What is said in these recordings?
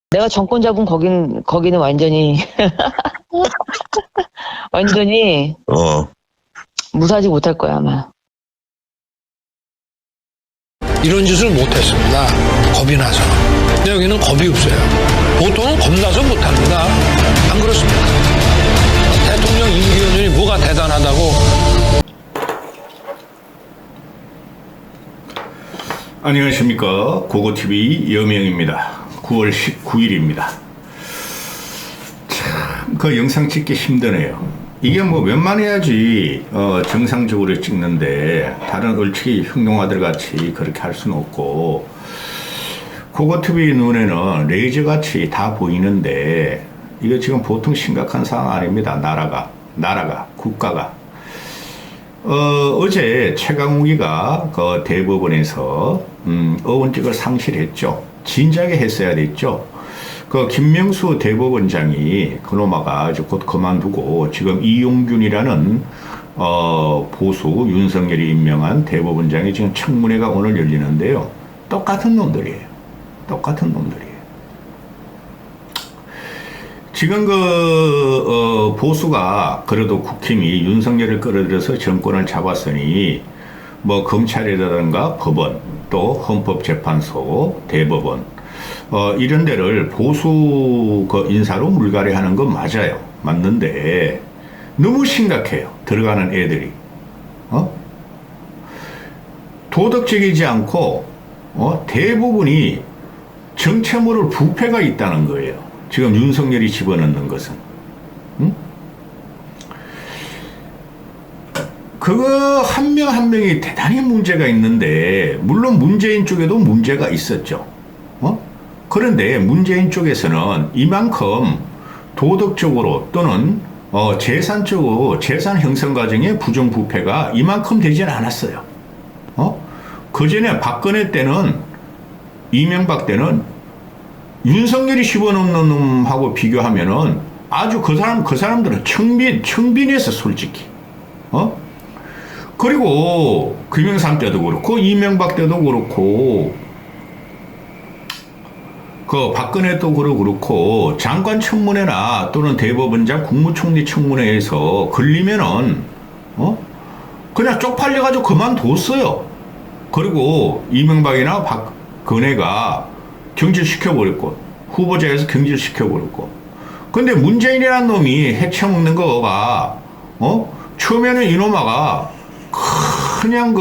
내가 정권 잡은 거기는 완전히 완전히 무사하지 못할 거야 아마. 이런 짓을 못했습니다. 겁이 나서. 근데 여기는 겁이 없어요. 보통은 겁나서 못합니다. 안 그렇습니까? 대통령 임기연이 뭐가 대단하다고. 안녕하십니까. 고고TV 여명입니다. 9월 19일입니다. 참, 그 영상 찍기 힘드네요. 이게 뭐 웬만해야지 정상적으로 찍는데 다른 얼치기 흉노아들 같이 그렇게 할 수는 없고, 고고TV 눈에는 레이저같이 다 보이는데 이거 지금 보통 심각한 상황 아닙니다. 나라가 국가가. 어제 최강욱이가 그 대법원에서 의원직을 상실했죠. 진작에 했어야 됐죠. 그 김명수 대법원장이 그놈아가 곧 그만두고 지금 이용균이라는 보수 윤석열이 임명한 대법원장이 지금 청문회가 오늘 열리는데요. 똑같은 놈들이에요. 똑같은 놈들이에요. 지금 보수가 그래도 국힘이 윤석열을 끌어들여서 정권을 잡았으니 뭐 검찰이라든가 법원 또 헌법재판소 대법원 이런 데를 보수 인사로 물갈이하는 건 맞아요. 맞는데 너무 심각해요. 들어가는 애들이 도덕적이지 않고 대부분이 정체모를 부패가 있다는 거예요. 지금 윤석열이 집어넣는 것은. 그거 한 명 한 명이 대단히 문제가 있는데, 물론 문재인 쪽에도 문제가 있었죠. 그런데 문재인 쪽에서는 이만큼 도덕적으로 또는 재산적으로 재산 형성 과정의 부정부패가 이만큼 되지는 않았어요. 그 전에 박근혜 때는, 이명박 때는 윤석열이 집어넣는 놈하고 비교하면은 아주 그 사람들은 청빈했어, 솔직히. 그리고 김영삼 때도 그렇고, 이명박 때도 그렇고, 그 박근혜 때도 그렇고, 장관 청문회나 또는 대법원장 국무총리 청문회에서 걸리면은, 그냥 쪽팔려가지고 그만뒀어요. 그리고 이명박이나 박근혜가 경질시켜버렸고, 후보자에서 경질시켜버렸고. 근데 문재인이라는 놈이 해쳐먹는 거가, 처음에는 이놈아가 그냥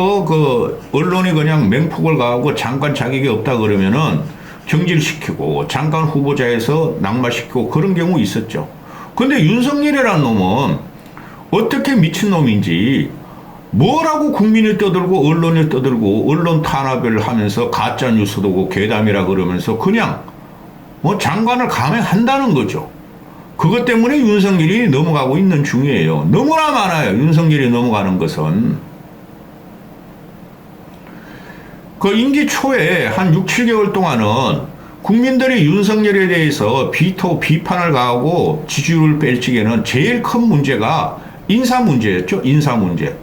언론이 그냥 맹폭을 가하고 장관 자격이 없다 그러면은 경질시키고, 장관 후보자에서 낙마시키고 그런 경우 있었죠. 근데 윤석열이라는 놈은 어떻게 미친놈인지, 뭐라고 국민이 떠들고 언론이 떠들고 언론 탄압을 하면서 가짜 뉴스도 괴담이라 그러면서 그냥 장관을 감행한다는 거죠. 그것 때문에 윤석열이 넘어가고 있는 중이에요. 너무나 많아요. 윤석열이 넘어가는 것은. 그 임기 초에 한 6, 7개월 동안은 국민들이 윤석열에 대해서 비판을 가하고 지지율을 뺄 적에는 제일 큰 문제가 인사 문제였죠. 인사 문제.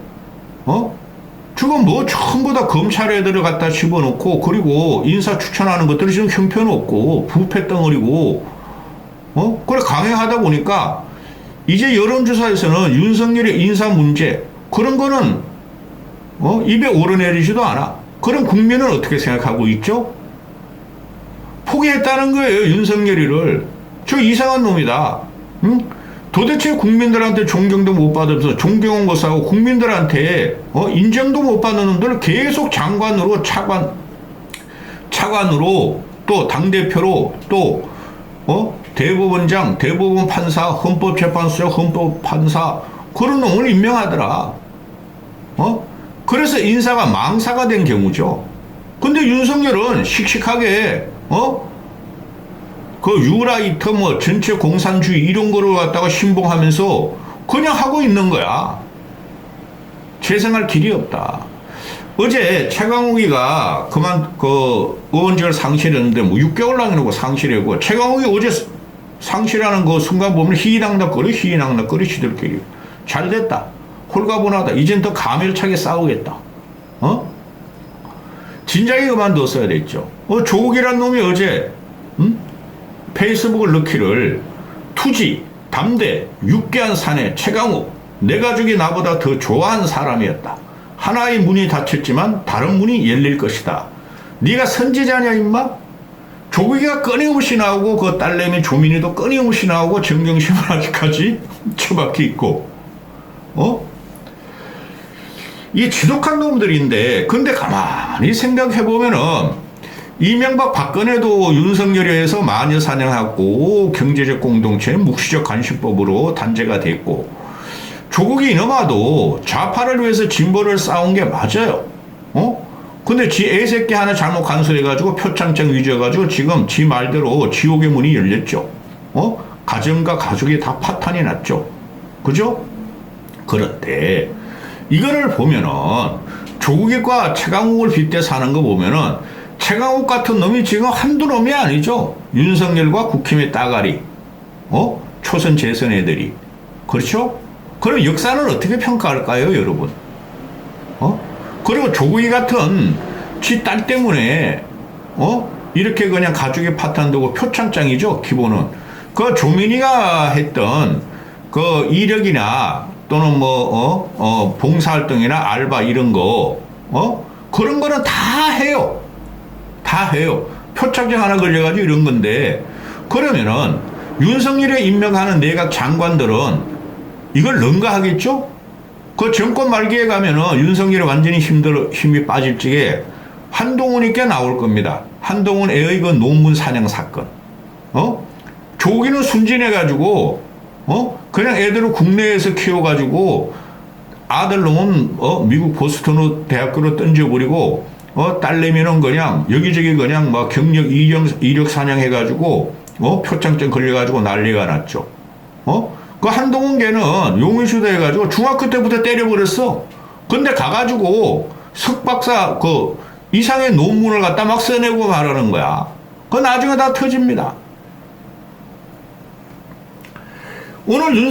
지금 뭐 전부 다 검찰에 들어갔다 집어넣고, 그리고 인사 추천하는 것들이 지금 형편없고 부패 덩어리고, 그래 강행하다 보니까 이제 여론조사에서는 윤석열의 인사 문제 그런 거는 입에 오르내리지도 않아. 그럼 국민은 어떻게 생각하고 있죠? 포기했다는 거예요. 윤석열이를. 저 이상한 놈이다. 도대체 국민들한테 존경도 못 받으면서 존경한 것하고 국민들한테 인정도 못 받는 놈들을 계속 장관으로 차관으로 또 당대표로 또 대법원장, 대법원 판사, 헌법재판소장, 헌법판사 그런 놈을 임명하더라. 그래서 인사가 망사가 된 경우죠. 근데 윤석열은 씩씩하게 그 유라이터 전체 공산주의 이런 거를 갖다가 신봉하면서 그냥 하고 있는 거야. 재생할 길이 없다. 어제 최강욱이가 의원직을 상실했는데 뭐 6개월 남겨놓고 상실하고, 최강욱이 어제 상실하는 그 순간 보면 희희낙낙거려 시들끼리. 잘 됐다. 홀가분하다. 이젠 더 가멸차게 싸우겠다. 진작에 그만뒀어야 됐죠. 조국이란 놈이 어제 페이스북을 넣기를 투지, 담대, 육개한 사내, 최강욱, 내 가족이 나보다 더 좋아하는 사람이었다. 하나의 문이 닫혔지만 다른 문이 열릴 것이다. 네가 선지자냐 임마? 조국이가 끊임없이 나오고 그 딸내미 조민이도 끊임없이 나오고 정경심은 아직까지 처박혀 있고 이 지독한 놈들인데 근데 가만히 생각해보면은 이명박 박근혜도 윤석열에 의해서 마녀 사냥하고 경제적 공동체 묵시적 간신법으로 단죄가 됐고 조국이 이놈아도 좌파를 위해서 진보를 싸운 게 맞아요. 근데 지 애새끼 하나 잘못 간수해가지고 표창장 위조해가지고 지금 지 말대로 지옥의 문이 열렸죠. 가정과 가족이 다 파탄이 났죠. 그죠? 그런데 이거를 보면은 조국과 최강욱을 빗대서 하는 거 보면은 최강욱 같은 놈이 지금 한두 놈이 아니죠. 윤석열과 국힘의 따가리, 초선 재선 애들이. 그렇죠? 그럼 역사는 어떻게 평가할까요, 여러분? 그리고 조국이 같은 지 딸 때문에, 이렇게 그냥 가족이 파탄되고 표창장이죠, 기본은. 그 조민이가 했던 그 이력이나 또는 봉사활동이나 알바 이런 거, 그런 거는 다 해요. 다 해요. 표창장 하나 걸려가지고 이런 건데, 그러면은 윤석열에 임명하는 내각 장관들은 이걸 능가하겠죠? 그 정권 말기에 가면은 윤석열이 완전히 힘이 빠질 적에 한동훈이 꽤 나올 겁니다. 한동훈 애의 그 논문 사냥 사건. 조기는 순진해가지고, 그냥 애들을 국내에서 키워가지고 아들 놈은, 미국 보스턴 대학교로 던져버리고, 딸내미는 그냥 여기저기 그냥 막 경력 이력 사냥해가지고, 표창장 걸려가지고 난리가 났죠. 그 한동훈 걔는 용의시대 해가지고 중학교 때부터 때려버렸어. 근데 가가지고 석박사 그 이상의 논문을 갖다 막 써내고 말하는 거야. 그 나중에 다 터집니다. 오늘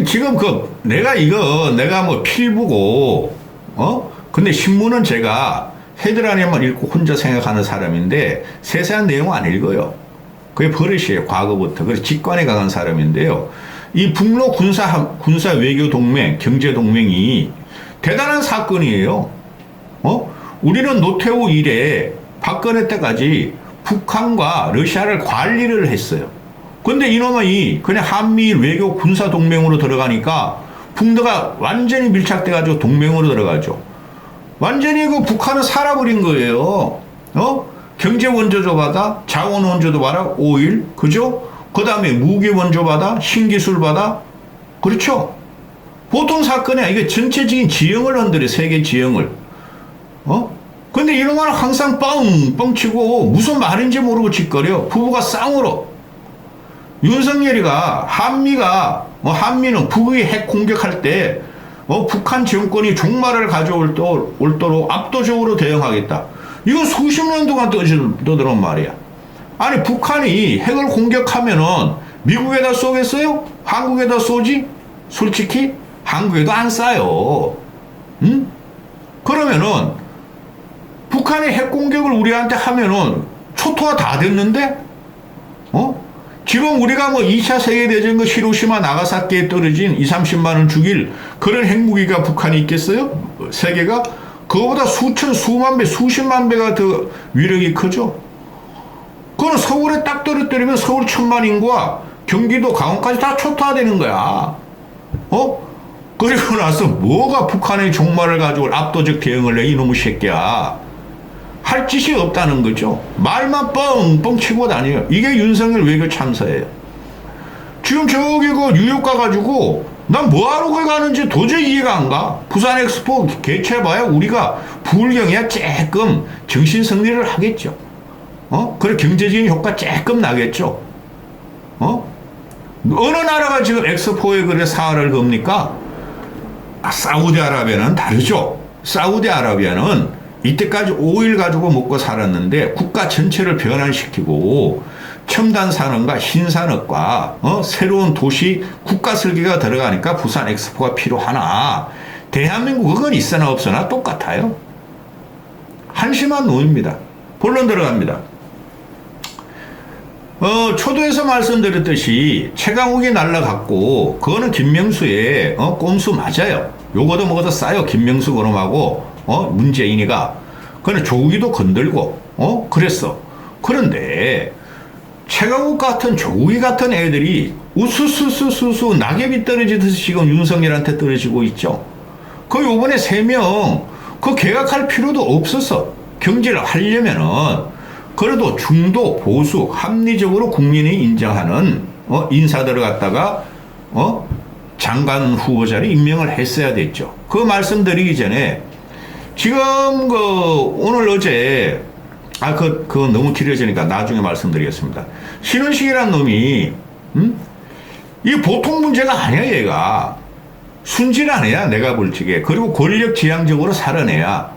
지금 내가 뭐 필부고, 근데 신문은 제가 헤드라인만 읽고 혼자 생각하는 사람인데 세세한 내용 안 읽어요. 그게 버릇이에요. 과거부터. 그래서 직관에 강한 사람인데요. 이 북로 군사 외교 동맹, 경제 동맹이 대단한 사건이에요. 우리는 노태우 이래 박근혜 때까지 북한과 러시아를 관리를 했어요. 근데 이놈이 그냥 한미일 외교 군사 동맹으로 들어가니까 북러가 완전히 밀착돼가지고 동맹으로 들어가죠. 완전히 그 북한은 살아버린 거예요. 경제 원조도 받아, 자원 원조도 받아, 오일, 그죠? 그 다음에 무기 원조 받아, 신기술 받아, 그렇죠? 보통 사건이야. 이게 전체적인 지형을 흔들어, 세계 지형을. 근데 이놈은 항상 뻥치고 무슨 말인지 모르고 짓거려. 부부가 쌍으로. 윤석열이가 한미는 북의 핵 공격할 때, 북한 정권이 종말을 가져올 도록 압도적으로 대응하겠다. 이건 수십 년 동안 떠들은 말이야. 아니, 북한이 핵을 공격하면은 미국에다 쏘겠어요? 한국에다 쏘지? 솔직히 한국에도 안 쏴요. 응? 그러면은 북한이 핵 공격을 우리한테 하면은 초토화 다 됐는데? 지금 우리가 뭐 2차 세계대전 그 히로시마 나가사키에 떨어진 20-30만 원 죽일 그런 핵무기가 북한이 있겠어요? 세계가? 그거보다 수만 배, 수십만 배가 더 위력이 크죠? 그건 서울에 딱 떨어뜨리면 서울 1000만 인구와 경기도 강원까지 다 초토화되는 거야. 그리고 나서 뭐가 북한의 종말을 가지고 압도적 대응을 해, 이놈의 새끼야. 할 짓이 없다는 거죠. 말만 뻥뻥 치고 다녀요. 이게 윤석열 외교 참사예요. 지금 저기 그 뉴욕 가가지고 난 뭐하러 거기 가는지 도저히 이해가 안 가. 부산 엑스포 개최해봐야 우리가 부울경이야 조금 정신 승리를 하겠죠. 그래 경제적인 효과 조금 나겠죠. 어느 나라가 지금 엑스포에 그래 사활을 겁니까? 사우디아라비아는 다르죠. 사우디아라비아는 이때까지 오일 가지고 먹고 살았는데 국가 전체를 변환시키고 첨단 산업과 신산업과 새로운 도시 국가 설계가 들어가니까 부산 엑스포가 필요하나. 대한민국은 있으나 없으나 똑같아요. 한심한 놈입니다. 본론 들어갑니다. 초도에서 말씀드렸듯이 최강욱이 날라갔고, 그거는 김명수의, 꼼수 맞아요. 요거도 뭐거도 싸요. 김명수 그놈하고, 문재인이가. 그런데 조국이도 건들고, 그랬어. 그런데, 최강욱 같은 조국이 같은 애들이 우수수수수수 낙엽이 떨어지듯이 지금 윤석열한테 떨어지고 있죠. 그 요번에 3명, 그 개각할 필요도 없었어. 경질을 하려면은, 그래도 중도, 보수, 합리적으로 국민이 인정하는, 인사들을 갖다가, 장관 후보자를 임명을 했어야 됐죠. 그 말씀드리기 전에, 지금 오늘 어제, 그거 너무 길어지니까 나중에 말씀드리겠습니다. 신원식이라는 놈이, 이 보통 문제가 아니야, 얘가. 순진한 애야, 내가 볼 적에. 그리고 권력 지향적으로 살아내야.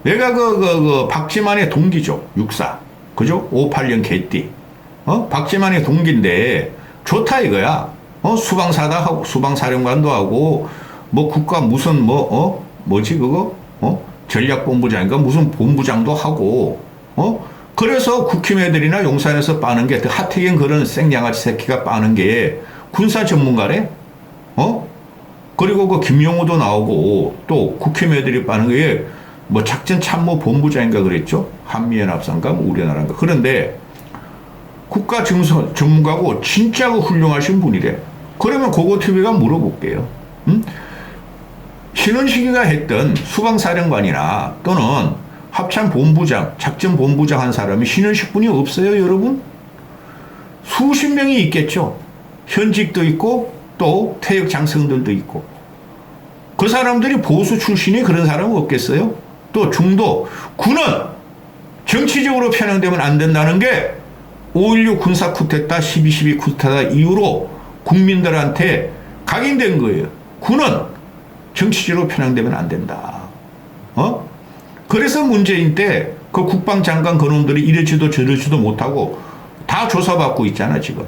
얘가 박지만의 동기죠, 육사. 그죠? 58년 개띠. 박지만의 동기인데, 좋다 이거야. 수방사다 하고, 수방사령관도 하고, 뭐 국가 무슨 뭐지 그거? 전략본부장인가 무슨 본부장도 하고, 그래서 국힘애들이나 용산에서 빠는 게, 하태경 그런 생양아치 새끼가 빠는 게 군사 전문가래? 그리고 그 김용호도 나오고, 또 국힘애들이 빠는 게, 뭐 작전 참모 본부장인가 그랬죠? 한미연합상가, 뭐 우리나라인가. 그런데, 국가 전문가고 진짜 훌륭하신 분이래. 그러면 고고TV가 물어볼게요. 신원식이가 했던 수방사령관이나 또는 합참본부장, 작전본부장 한 사람이 신원식 분이 없어요, 여러분? 수십 명이 있겠죠. 현직도 있고 또 퇴역 장성들도 있고. 그 사람들이 보수 출신이 그런 사람은 없겠어요? 또 중도, 군은 정치적으로 편향되면 안 된다는 게 5.16 군사 쿠데타, 12.12 쿠데타 이후로 국민들한테 각인된 거예요. 군은 정치적으로 편향되면 안 된다. 그래서 문재인 때 그 국방장관 그놈들이 이러지도 저러지도 못하고 다 조사받고 있잖아, 지금.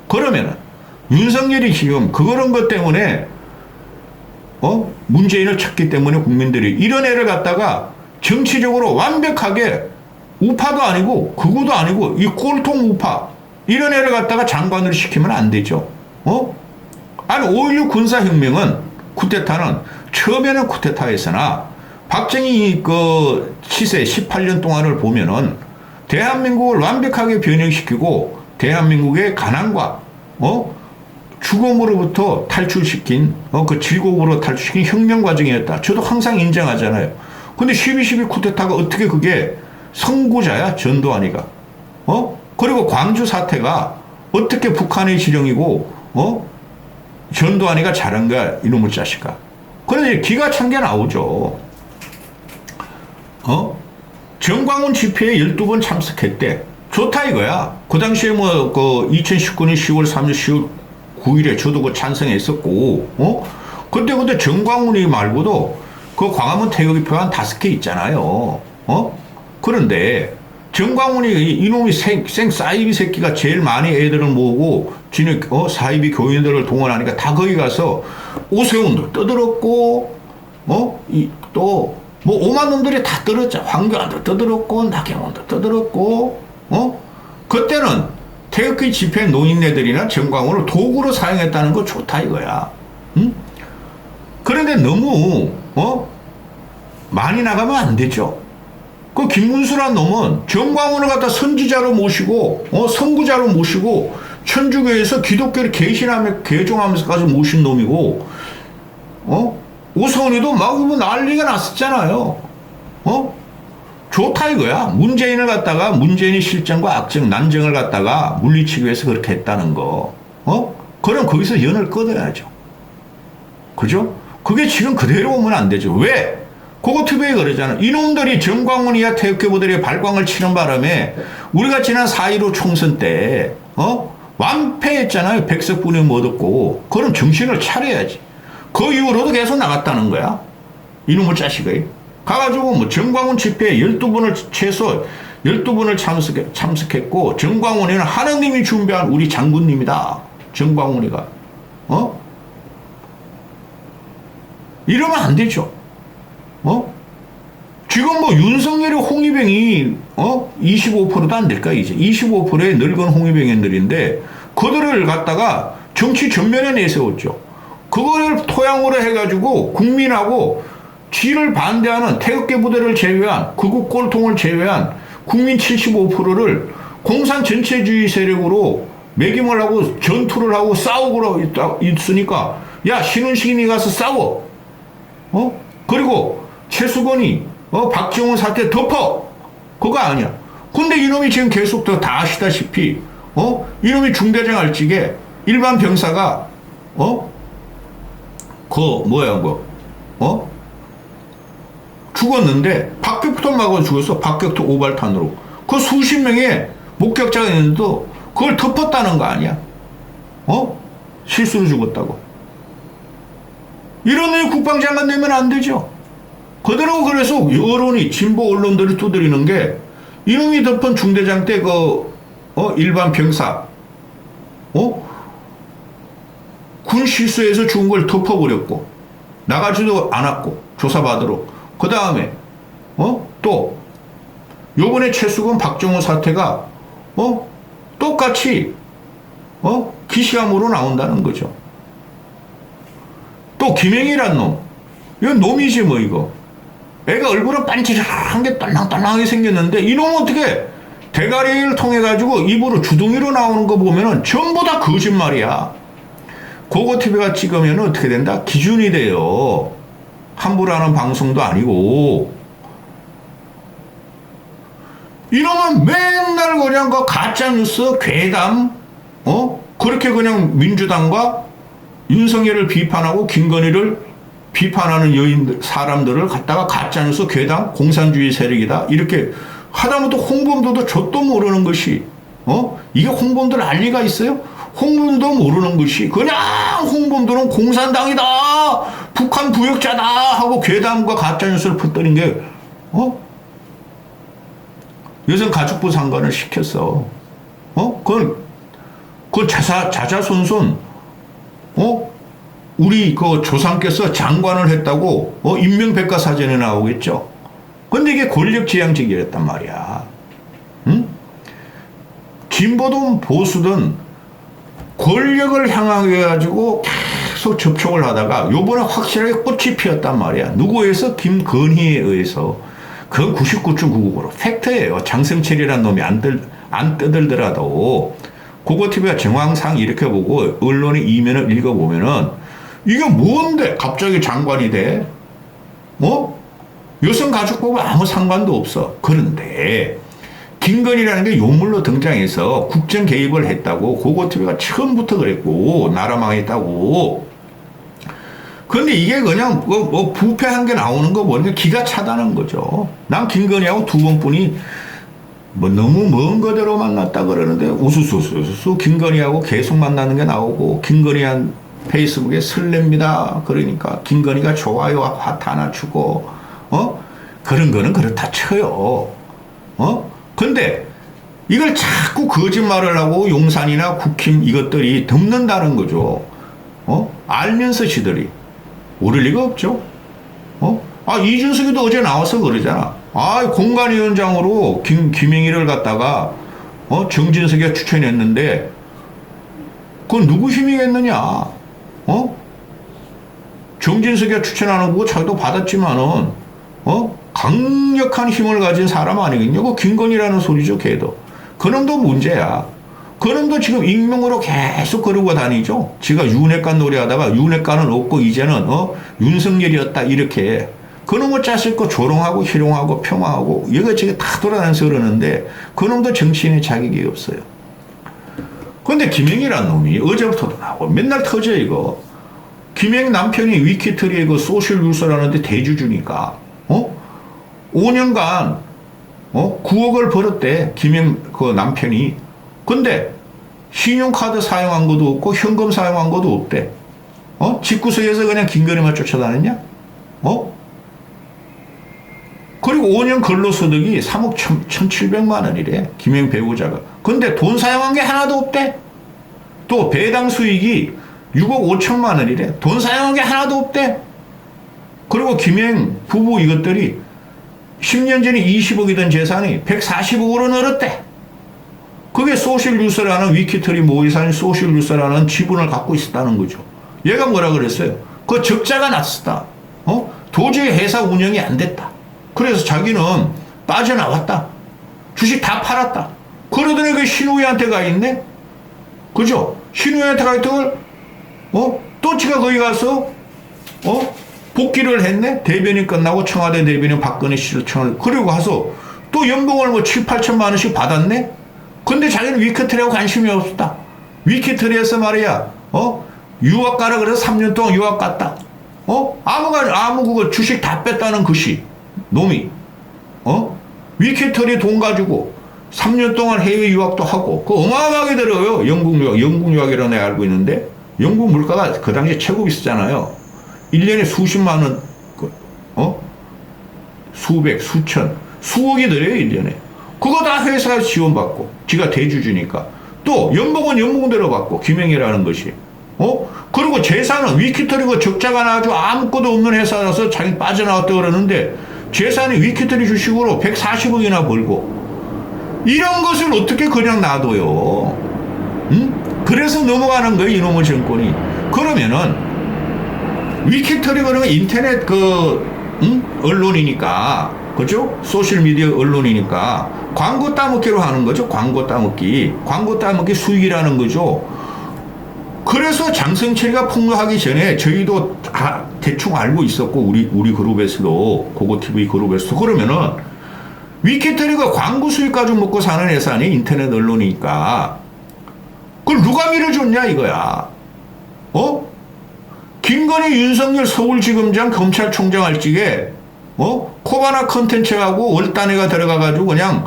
그러면은 윤석열이 지금 그런 것 때문에 문재인을 찾기 때문에 국민들이 이런 애를 갖다가 정치적으로 완벽하게 우파도 아니고 극우도 아니고 이 꼴통 우파 이런 애를 갖다가 장관으로 시키면 안 되죠. 아니 5.16 군사혁명은 쿠데타는 처음에는 쿠데타였으나 박정희 그 치세 18년 동안을 보면은 대한민국을 완벽하게 변형시키고 대한민국의 가난과 죽음으로부터 탈출시킨 그 질곡으로 탈출시킨 혁명 과정이었다. 저도 항상 인정하잖아요. 근데 12.12 쿠데타가 어떻게 그게 선구자야, 전두환이가. 그리고 광주 사태가 어떻게 북한의 지령이고 전두환이가 잘한가, 이놈의 자식아. 그런데 기가 찬 게 나오죠. 정광훈 집회에 12번 참석했대. 좋다 이거야. 그 당시에 2019년 10월 30일, 10월 9일에 저도 그 찬성했었고, 근데 정광훈이 말고도 그 광화문 태극기표 한 5개 있잖아요. 그런데 정광훈이 이놈이 생 사이비 새끼가 제일 많이 애들을 모으고 지네 사이비 교인들을 동원하니까 다 거기 가서 오세훈도 떠들었고 또 뭐 오만 놈들이 다 떠들었죠. 황교안도 떠들었고 나경원도 떠들었고 그때는 태극기 집회 노인네들이나 정광훈을 도구로 사용했다는 거 좋다 이거야. 그런데 너무 많이 나가면 안 되죠. 그 김문수란 놈은 정광훈을 갖다 선지자로 모시고 선구자로 모시고 천주교에서 기독교를 개종하면서까지 모신 놈이고 오선이도 막 난리가 났었잖아요. 좋다 이거야. 문재인을 갖다가 문재인의 실정과 악정 난정을 갖다가 물리치기 위해서 그렇게 했다는 거. 그럼 거기서 연을 끊어야죠. 그죠? 그게 지금 그대로 오면 안 되죠. 왜? 고고TV에 그러잖아. 이놈들이 정광훈이야 태극기부들이 발광을 치는 바람에 우리가 지난 4.15 총선 때 완패했잖아요. 백석분이 못 얻고. 그럼 정신을 차려야지. 그 이후로도 계속 나갔다는 거야. 이놈의 자식이. 가가지고 뭐 정광훈 집회에 12번을 최소 12번을 참석했고 정광훈이는 하느님이 준비한 우리 장군님이다. 정광훈이가. 이러면 안 되죠. 지금 뭐 윤석열의 홍위병이 25%도 안 될까 이제 25%의 늙은 홍위병인들인데 그들을 갖다가 정치 전면에 내세웠죠. 그걸 토양으로 해가지고 국민하고 지를 반대하는 태극기 부대를 제외한 극우 꼴통을 제외한 국민 75%를 공산 전체주의 세력으로 매김을 하고 전투를 하고 싸우고 있으니까 야 신은식이 가서 싸워. 그리고 최수건이 박정훈 사태 덮어. 그거 아니야. 근데 이놈이 지금 계속 다 아시다시피 이놈이 중대장할직에 일반 병사가 죽었는데 박격포 맞아 죽었어. 박격포 오발탄으로. 그 수십 명의 목격자가 있는데도 그걸 덮었다는 거 아니야? 실수로 죽었다고. 이런 놈이 국방장관 되면 안 되죠. 그대로 그래서 여론이 진보 언론들이 두드리는 게 이놈이 덮은 중대장 때 일반 병사 군 실수에서 죽은 걸 덮어버렸고 나가지도 않았고 조사받으러 그 다음에 또 요번에 최수근 박정호 사태가 똑같이 기시감으로 나온다는 거죠. 또 김행이란 놈 이건 놈이지 뭐 이거 애가 얼굴은 반지락한 게 딸랑딸랑하게 생겼는데 이놈은 어떻게 대가리를 통해 가지고 입으로 주둥이로 나오는 거 보면은 전부 다 거짓말이야. 고고TV가 찍으면 어떻게 된다? 기준이 돼요. 함부로 하는 방송도 아니고. 이러면 맨날 그냥 그 가짜뉴스, 괴담, 그렇게 그냥 민주당과 윤석열을 비판하고 김건희를 비판하는 사람들을 갖다가 가짜뉴스, 괴담, 공산주의 세력이다. 이렇게 하다못해 홍범도도 젖도 모르는 것이, 이게 홍범도를 알 리가 있어요? 홍범도 모르는 것이 그냥 홍범도는 공산당이다 북한 부역자다 하고 괴담과 가짜뉴스를 퍼뜨린 게 여성 가족부 상관을 시켰어. 그건 자자손손 우리 그 조상께서 장관을 했다고 인명백과사전에 나오겠죠. 근데 이게 권력지향적이었단 말이야. 응? 진보든 보수든 권력을 향하게 해가지고 계속 접촉을 하다가 요번에 확실하게 꽃이 피었단 말이야. 누구에 의해서? 김건희에 의해서. 그건 99.99% 팩트예요. 장성철이라는 놈이 안 떠들더라도 고고TV가 정황상 이렇게 보고 언론의 이면을 읽어보면은 이게 뭔데 갑자기 장관이 돼? 여성가족부와 아무 상관도 없어. 그런데 김건희라는 게 요물로 등장해서 국정 개입을 했다고 고고TV가 처음부터 그랬고 나라 망했다고. 근데 이게 그냥 부패한 게 나오는 거 보니까 기가 차다는 거죠. 난 김건희하고 두 번뿐이 너무 먼 거대로 만났다 그러는데 우수수수수 김건희하고 계속 만나는 게 나오고 김건희한 페이스북에 설렙니다. 그러니까 김건희가 좋아요 하트 하나 주고 그런 거는 그렇다 쳐요. 근데 이걸 자꾸 거짓말을 하고 용산이나 국힘 이것들이 덮는다는 거죠. 알면서 지들이 모를 리가 없죠. 이준석이도 어제 나와서 그러잖아. 공관위원장으로 김행희를 갖다가 정진석이가 추천했는데 그건 누구 힘이겠느냐. 정진석이가 추천하는 거고 자기도 받았지만은 강력한 힘을 가진 사람 아니겠냐. 그 김건희라는 소리죠. 걔도. 그놈도 문제야. 그놈도 지금 익명으로 계속 그러고 다니죠. 지가 윤핵관 노래하다가 윤핵관은 없고 이제는 윤석열이었다 이렇게. 그놈을 짰을 거 조롱하고 희롱하고 폄하하고 이것저것 다 돌아다니면서 그러는데 그놈도 정치인의 자격이 없어요. 그런데 김행이라는 놈이 어제부터도 나오고 맨날 터져 이거. 김행 남편이 위키트리에 그 소셜 유서라는데 대주주니까 5년간 9억을 벌었대. 김행 그 남편이. 근데 신용카드 사용한 것도 없고 현금 사용한 것도 없대. 집구석에서 그냥 김건희만 쫓아다녔냐? 그리고 5년 근로소득이 3억 1,700만 원이래. 김행 배우자가. 근데 돈 사용한 게 하나도 없대. 또 배당 수익이 6억 5천만 원이래. 돈 사용한 게 하나도 없대. 그리고 김행 부부 이것들이 10년 전에 20억이던 재산이 140억으로 늘었대. 그게 소셜뉴스라는 위키트리 모의사인 소셜뉴스라는 지분을 갖고 있었다는 거죠. 얘가 뭐라 그랬어요? 그 적자가 났었다. 도저히 회사 운영이 안 됐다. 그래서 자기는 빠져나왔다. 주식 다 팔았다. 그러더니 그 신우이한테 가 있네? 그죠? 신우이한테 가 있던 걸, 또 지가 거기 가서, 복귀를 했네? 대변인 끝나고 청와대 대변인 박근혜 씨를 청와대, 그리고 가서 또 연봉을 뭐 7, 8천만 원씩 받았네? 근데 자기는 위키트리하고 관심이 없었다. 위키트리에서 말이야, 유학 가라 그래서 3년 동안 유학 갔다. 아무 그거 주식 다 뺐다는 것이, 놈이, 위키트리 돈 가지고 3년 동안 해외 유학도 하고, 그 어마어마하게 들어요. 영국 유학이라고 내가 알고 있는데, 영국 물가가 그 당시에 최고 비쌌잖아요. 1년에 수십만 원, 수백, 수천, 수억이 들어요, 1년에. 그거 다 회사가 지원받고, 지가 대주주니까. 또, 연봉은 연봉대로 받고, 김영희라는 것이. 그리고 재산은 위키트리가 적자가 나가지고 아무것도 없는 회사라서 자기 빠져나왔다 그러는데, 재산이 위키트리 주식으로 140억이나 벌고, 이런 것을 어떻게 그냥 놔둬요? 그래서 넘어가는 거예요, 이놈의 정권이. 그러면은, 위키트리 그러면 인터넷 언론이니까, 그죠? 소셜미디어 언론이니까, 광고 따먹기로 하는 거죠, 광고 따먹기. 광고 따먹기 수익이라는 거죠. 그래서 장성철이가 폭로하기 전에 저희도 다 대충 알고 있었고, 우리 그룹에서도, 고고TV 그룹에서도. 그러면은, 위키트리가 광고 수익 가지고 먹고 사는 회사 아니 인터넷 언론이니까. 그걸 누가 밀어줬냐, 이거야. 김건희, 윤석열 서울지검장 검찰총장 할 적에, 코바나 컨텐츠하고 월단회가 들어가가지고 그냥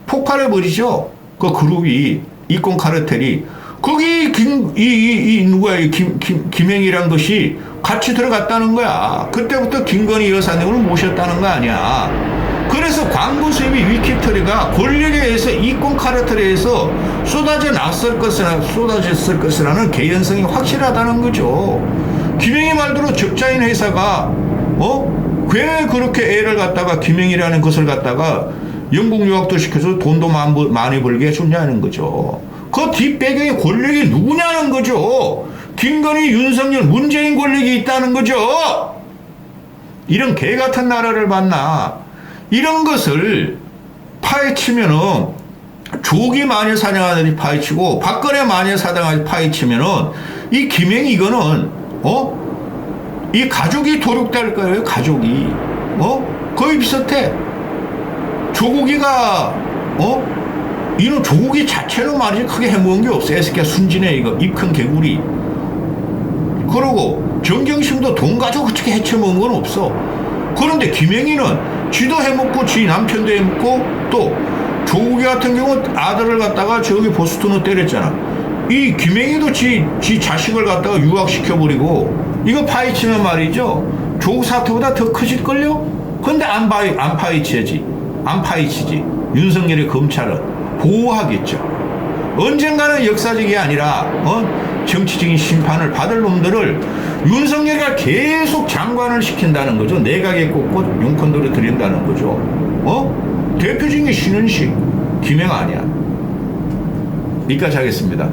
폭발해버리죠. 그 그룹이, 이권 카르텔이. 거기, 누구야, 김행이란 것이 같이 들어갔다는 거야. 그때부터 김건희 여사님을 모셨다는 거 아니야. 그래서 광고 수입이 위키트리가 권력에 의해서 이권 카르텔에 의해서 쏟아졌을 것이라는 개연성이 확실하다는 거죠. 김영희 말대로 적자인 회사가 왜 그렇게 애를 갖다가 김영희라는 것을 갖다가 영국 유학도 시켜서 돈도 많이 벌게 해줬냐는 거죠. 그 뒷배경에 권력이 누구냐는 거죠. 김건희, 윤석열, 문재인 권력이 있다는 거죠. 이런 개 같은 나라를 봤나. 이런 것을 파헤치면은 조기 마녀 사냥하듯이 파헤치고 박근혜 마녀 사냥하듯이 파헤치면은 이 김행이 이거는 이 가족이 도륙될 거예요. 가족이 거의 비슷해. 조국이가 이놈 조국이 자체로 말이지 크게 해먹은 게 없어. 애새끼야 순진해 이거 입 큰 개구리. 그러고 정경심도 돈 가지고 어떻게 해쳐먹은 건 없어. 그런데 김행이는 쥐도 해먹고 지 남편도 해먹고 또 조국이 같은 경우는 아들을 갖다가 저기 보스턴으로 때렸잖아. 이 김행이도 지 자식을 갖다가 유학시켜버리고 이거 파헤치면 말이죠. 조국 사태보다 더 크실걸요? 근데 안 파헤치지. 윤석열의 검찰은 보호하겠죠. 언젠가는 역사적이 아니라 정치적인 심판을 받을 놈들을 윤석열이가 계속 장관을 시킨다는 거죠. 내각에 꽂고 용건도를 드린다는 거죠. 대표적인 게 신은식, 김행 아니야. 여기까지 하겠습니다.